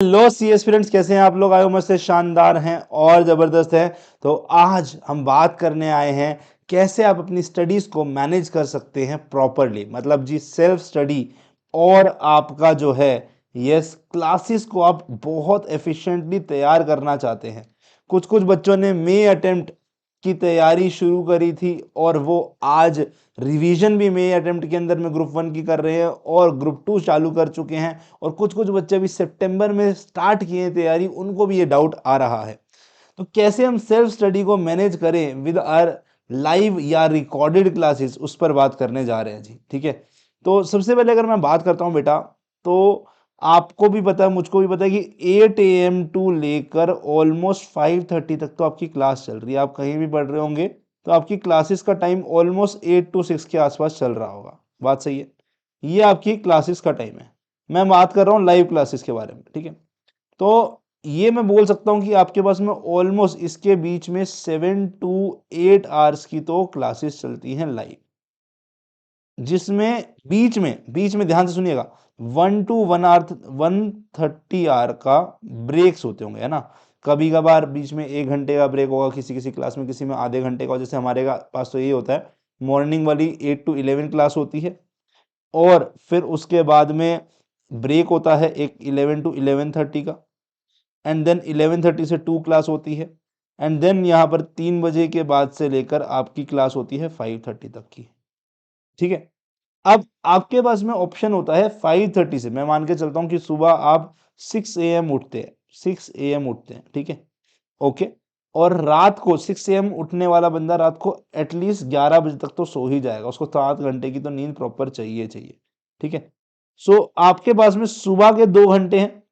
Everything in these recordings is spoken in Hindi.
हेलो सी एस्पिरेंट्स, कैसे हैं आप लोग? आए उम्र से शानदार हैं और ज़बरदस्त हैं। तो आज हम बात करने आए हैं कैसे आप अपनी स्टडीज़ को मैनेज कर सकते हैं प्रॉपरली, मतलब जी सेल्फ स्टडी। और आपका जो है यस क्लासेस को आप बहुत एफिशिएंटली तैयार करना चाहते हैं। कुछ कुछ बच्चों ने मे अटेम्प्ट की तैयारी शुरू करी थी और वो आज रिवीजन भी मे अटेम्प्ट के अंदर में ग्रुप 1 की कर रहे हैं और ग्रुप 2 चालू कर चुके हैं। और कुछ कुछ बच्चे भी सितंबर में स्टार्ट किए हैं तैयारी, उनको भी ये डाउट आ रहा है। तो कैसे हम सेल्फ स्टडी को मैनेज करें विद आर लाइव या रिकॉर्डेड क्लासेस, उस पर बात करने जा रहे हैं जी। ठीक है, तो सबसे पहले अगर मैं बात करता हूं बेटा, तो आपको भी पता है, मुझको भी पता है कि 8 AM टू लेकर ऑलमोस्ट 5:30 तक तो आपकी क्लास चल रही है। आप कहीं भी पढ़ रहे होंगे तो आपकी क्लासेस का टाइम ऑलमोस्ट 8 to 6 के आसपास चल रहा होगा। बात सही है? ये आपकी क्लासेस का टाइम है। मैं बात कर रहा हूँ लाइव क्लासेस के बारे में। ठीक है, तो ये मैं बोल सकता हूँ कि आपके पास में ऑलमोस्ट इसके बीच में 7 to 8 आवर्स की तो क्लासेस चलती हैं लाइव, जिसमें बीच में ध्यान से सुनिएगा, 1 to 1 आवर 1:30 का ब्रेक्स होते होंगे, है ना। कभी कभार बीच में 1 घंटे का ब्रेक होगा, किसी किसी क्लास में, किसी में आधे घंटे का। जैसे हमारे पास तो ये होता है, मॉर्निंग वाली 8 to 11 क्लास होती है और फिर उसके बाद में ब्रेक होता है एक 11 to 11:30 का, एंड देन 11:30 से 2 क्लास होती है, एंड देन यहाँ पर 3 बजे के बाद से लेकर आपकी क्लास होती है 5:30 तक की। ठीक है, अब आपके पास में ऑप्शन होता है 5:30 से। मैं मान के चलता हूँ कि सुबह आप 6 AM उठते हैं, 6 AM उठते हैं, ठीक है, ओके। और रात को 6 AM उठने वाला बंदा रात को एटलीस्ट 11 बजे तक तो सो ही जाएगा, उसको 7 घंटे की तो नींद प्रॉपर चाहिए चाहिए। ठीक है, सो आपके पास में सुबह के 2 घंटे हैं,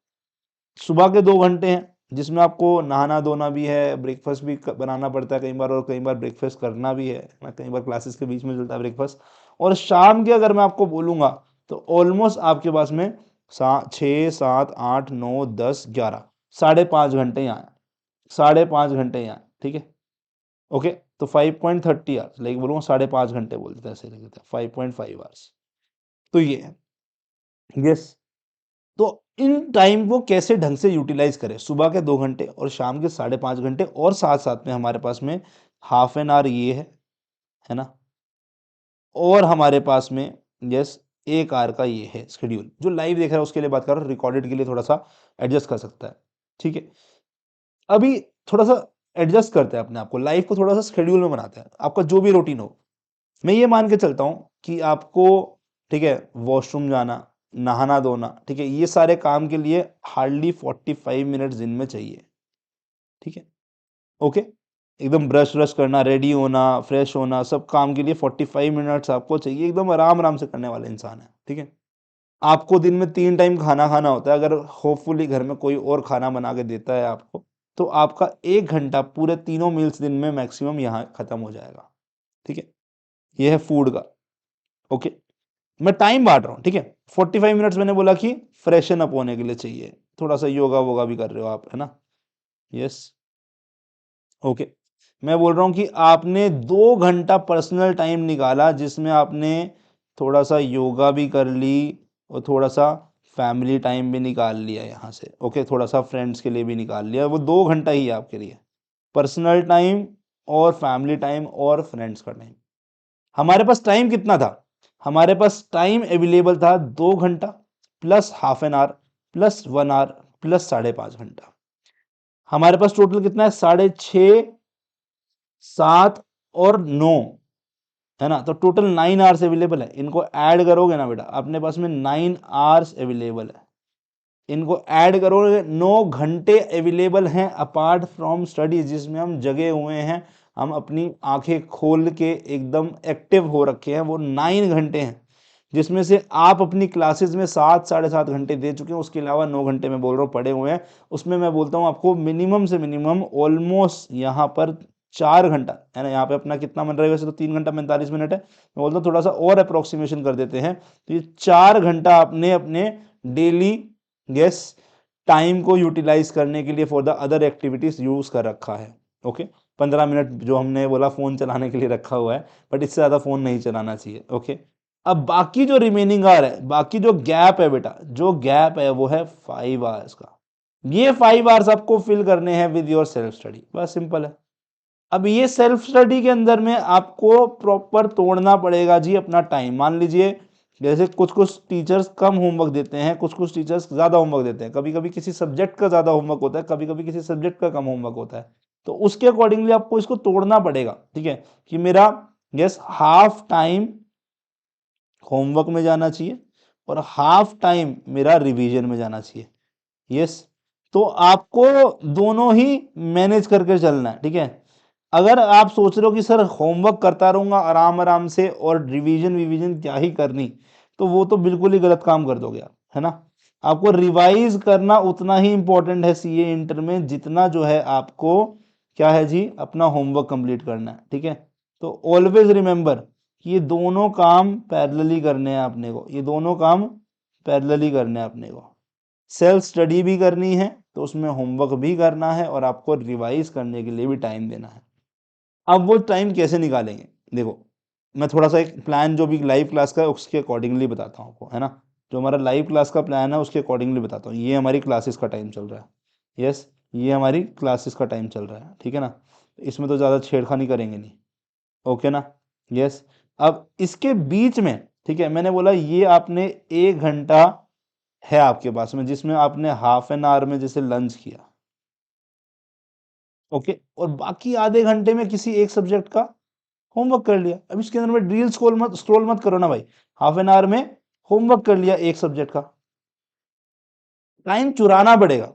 सुबह के 2 घंटे हैं जिसमें आपको नहाना धोना भी है, ब्रेकफास्ट भी बनाना पड़ता है कई बार, और कई बार ब्रेकफास्ट करना भी है ना, कई बार क्लासेस के बीच में चलता है ब्रेकफास्ट। और शाम के अगर मैं आपको बोलूंगा तो ऑलमोस्ट आपके पास में 6 7 8 9 10 11 5.5 घंटे यहाँ है, 5.5 घंटे यहाँ है। ठीक है, ओके, तो 5.30 आवर्स, लाइक बोलूँगा 5.5 घंटे बोल देते हैं, ऐसे लिख देते हैं 5.5 आवर्स। तो ये है, यस। तो इन टाइम को कैसे ढंग से यूटिलाइज करें, सुबह के 2 घंटे और शाम के 5.5 घंटे, और साथ साथ में हमारे पास में हाफ एन आवर ये है ना, और हमारे पास में यस 1 आवर का ये है शेड्यूल। जो लाइव देख रहा है उसके लिए बात कर रहा हूँ, रिकॉर्डेड के लिए थोड़ा सा एडजस्ट कर सकता है। ठीक है, अभी थोड़ा सा एडजस्ट करते हैं अपने आप को, लाइफ को थोड़ा सा शेड्यूल में बनाते हैं, आपका जो भी रूटीन हो। मैं ये मान के चलता हूँ कि आपको, ठीक है, वॉशरूम जाना, नहाना धोना, ठीक है, ये सारे काम के लिए हार्डली 45 मिनट दिन में चाहिए। ठीक है, ओके, एकदम ब्रश व्रश करना, रेडी होना, फ्रेश होना, सब काम के लिए 45 मिनट्स आपको चाहिए, एकदम आराम आराम से करने वाले इंसान है। ठीक है, आपको दिन में 3 टाइम खाना खाना होता है, अगर होपफुली घर में कोई और खाना बना के देता है आपको, तो आपका 1 घंटा पूरे तीनों मील्स दिन में मैक्सिमम यहाँ खत्म हो जाएगा। ठीक है, ये है फूड का। ओके, मैं टाइम बांट रहा हूँ। ठीक है, 45 मिनट्स मैंने बोला कि फ्रेशन अप होने के लिए चाहिए, थोड़ा सा योगा वोगा भी कर रहे हो आप, है ना। यस, ओके, मैं बोल रहा हूँ कि आपने 2 घंटा पर्सनल टाइम निकाला जिसमें आपने थोड़ा सा योगा भी कर ली और थोड़ा सा फैमिली टाइम भी निकाल लिया यहाँ से। ओके, थोड़ा सा फ्रेंड्स के लिए भी निकाल लिया, वो 2 घंटा ही है आपके लिए, पर्सनल टाइम और फैमिली टाइम और फ्रेंड्स का टाइम। हमारे पास टाइम कितना था? हमारे पास टाइम अवेलेबल था 2 घंटा plus half an hour plus 1 hour plus 5.5 घंटा। हमारे पास टोटल कितना है? 6.5, 7 और 9, है ना। तो टोटल 9 आवर्स अवेलेबल है। इनको ऐड करोगे ना बेटा, अपने पास में 9 आवर्स अवेलेबल है। इनको ऐड करोगे, 9 घंटे अवेलेबल हैं अपार्ट फ्रॉम स्टडी, जिसमें हम जगे हुए हैं, हम अपनी आंखें खोल के एकदम एक्टिव हो रखे हैं, वो 9 घंटे हैं, जिसमें से आप अपनी क्लासेस में 7 साढ़े 7 घंटे दे चुके हैं। उसके अलावा 9 घंटे मैं बोल रहा हूँ पढ़े हुए हैं। उसमें मैं बोलता हूँ आपको मिनिमम से मिनिमम ऑलमोस्ट यहाँ पर 4 घंटा, है ना। यहाँ पे अपना कितना बन रहा है वैसे तो 3 घंटा 45 मिनट है, मैं बोलता हूँ थोड़ा सा और अप्रोक्सीमेशन कर देते हैं, तो ये 4 घंटा आपने अपने डेली यस टाइम को यूटिलाइज करने के लिए for the other activities use कर रखा है। ओके, 15 मिनट जो हमने बोला फोन चलाने के लिए रखा हुआ है, बट इससे ज्यादा फोन नहीं चलाना चाहिए। ओके, अब बाकी जो रिमेनिंग आवर है, बाकी जो गैप है बेटा, जो गैप है वो है 5 आवर्स का। ये 5 आवर्स आपको फिल करने हैं विद योर सेल्फ स्टडी, बस सिंपल है। अब ये सेल्फ स्टडी के अंदर में आपको प्रॉपर तोड़ना पड़ेगा जी अपना टाइम। मान लीजिए जैसे कुछ कुछ टीचर्स कम होमवर्क देते हैं, कुछ कुछ टीचर्स ज़्यादा होमवर्क देते हैं, कभी कभी किसी सब्जेक्ट का ज़्यादा होमवर्क होता है, कभी कभी किसी सब्जेक्ट का कम होमवर्क होता है, तो उसके अकॉर्डिंगली आपको इसको तोड़ना पड़ेगा, ठीक है, कि मेरा यस हाफ टाइम होमवर्क में जाना चाहिए और हाफ टाइम मेरा रिवीजन में जाना चाहिए। यस, तो आपको दोनों ही मैनेज करके चलना है, ठीक है। अगर आप सोच रहे हो कि सर होमवर्क करता रहूंगा आराम आराम से और रिवीजन विवीजन क्या ही करनी, तो वो तो बिल्कुल ही गलत काम कर दोगे आप, है ना। आपको रिवाइज करना उतना ही इंपॉर्टेंट है सीए इंटर में जितना जो है आपको क्या है जी अपना होमवर्क कंप्लीट करना है, ठीक है। तो ऑलवेज रिमेंबर कि ये दोनों काम पैरेलली करने हैं अपने को, ये दोनों काम पैरेलली करने हैं अपने को। सेल्फ स्टडी भी करनी है तो उसमें होमवर्क भी करना है और आपको रिवाइज करने के लिए भी टाइम देना है। अब वो टाइम कैसे निकालेंगे, देखो मैं थोड़ा सा एक प्लान जो भी लाइव क्लास का है उसके अकॉर्डिंगली बताता हूँ आपको, है ना। जो हमारा लाइव क्लास का प्लान है उसके अकॉर्डिंगली बताता हूँ। ये हमारी क्लासेस का टाइम चल रहा है, यस ये हमारी क्लासेस का टाइम चल रहा है, ठीक है ना। इसमें तो ज़्यादा छेड़खानी करेंगे नहीं, ओके ना। यस, अब इसके बीच में, ठीक है, मैंने बोला ये आपने 1 घंटा है आपके पास में जिसमें आपने हाफ एन आवर में जैसे लंच किया, ओके, और बाकी आधे घंटे में किसी एक सब्जेक्ट का होमवर्क कर लिया। अब इसके अंदर में रील स्क्रॉल मत करो ना भाई, हाफ एन आवर में होमवर्क कर लिया एक सब्जेक्ट का। टाइम चुराना पड़ेगा।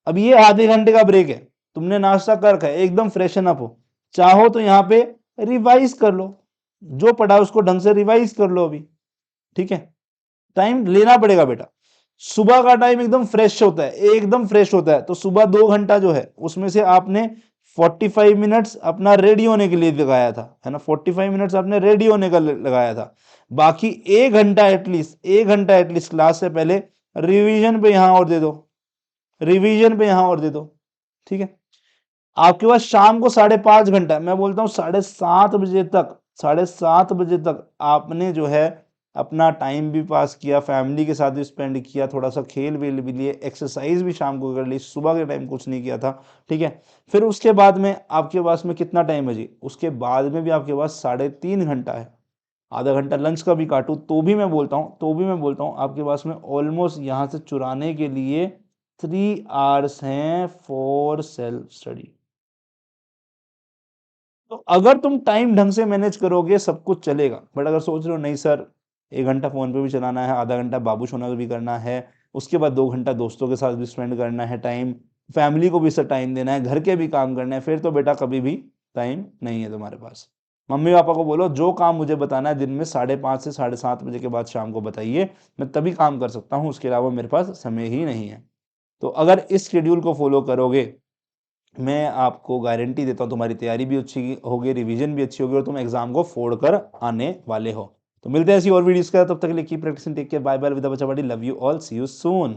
अब ये आधे घंटे का ब्रेक है, तुमने नाश्ता कर रखा है, एकदम फ्रेशन अप हो, चाहो तो यहाँ पे रिवाइज कर लो, जो पढ़ा उसको ढंग से रिवाइज कर लो अभी, ठीक है। टाइम लेना पड़ेगा बेटा। सुबह का टाइम एकदम फ्रेश होता है, एकदम फ्रेश होता है, तो सुबह 2 घंटा जो है उसमें से आपने 45 मिनट्स अपना रेडी होने के लिए लगाया था, है ना, 45 मिनट्स आपने रेडी होने का लगाया था। बाकी 1 घंटा एटलीस्ट, 1 घंटा एटलीस्ट क्लास से पहले रिवीजन पे यहां और दे दो, रिवीजन पे यहां और दे दो, ठीक है। आपके पास शाम को 5.5 घंटा, मैं बोलता हूँ 7:30 बजे तक, 7:30 बजे तक आपने जो है अपना टाइम भी पास किया, फैमिली के साथ भी स्पेंड किया, थोड़ा सा खेल वेल भी लिए, एक्सरसाइज भी शाम को कर ली, सुबह के टाइम कुछ नहीं किया था, ठीक है। फिर उसके बाद में आपके पास में कितना टाइम है जी, उसके बाद में भी आपके पास 3.5 घंटा है। आधा घंटा लंच का भी काटूं तो भी मैं बोलता हूँ आपके पास में ऑलमोस्ट यहाँ से चुराने के लिए 3 आवर्स हैं फॉर सेल्फ स्टडी। तो अगर तुम टाइम ढंग से मैनेज करोगे सब कुछ चलेगा। बट अगर सोच रहे हो नहीं सर 1 घंटा फोन पे भी चलाना है, आधा घंटा बाबू सोना भी करना है, उसके बाद 2 घंटा दोस्तों के साथ भी स्पेंड करना है टाइम, फैमिली को भी सर टाइम देना है, घर के भी काम करना है, फिर तो बेटा कभी भी टाइम नहीं है तुम्हारे पास। मम्मी पापा को बोलो जो काम मुझे बताना है दिन में 5:30 से 7:30 बजे के बाद शाम को बताइए, मैं तभी काम कर सकता हूँ, उसके अलावा मेरे पास समय ही नहीं है। तो अगर इस शेड्यूल को फॉलो करोगे, मैं आपको गारंटी देता हूँ तुम्हारी तैयारी भी अच्छी होगी, रिवीजन भी अच्छी होगी और तुम एग्जाम को फोड़ कर आने वाले हो। तो मिलते हैं ऐसी और वीडियोस का, तब तक के लिए keep practising, take care, bye bye, with बच्चा बड़ी, love you all, see you soon.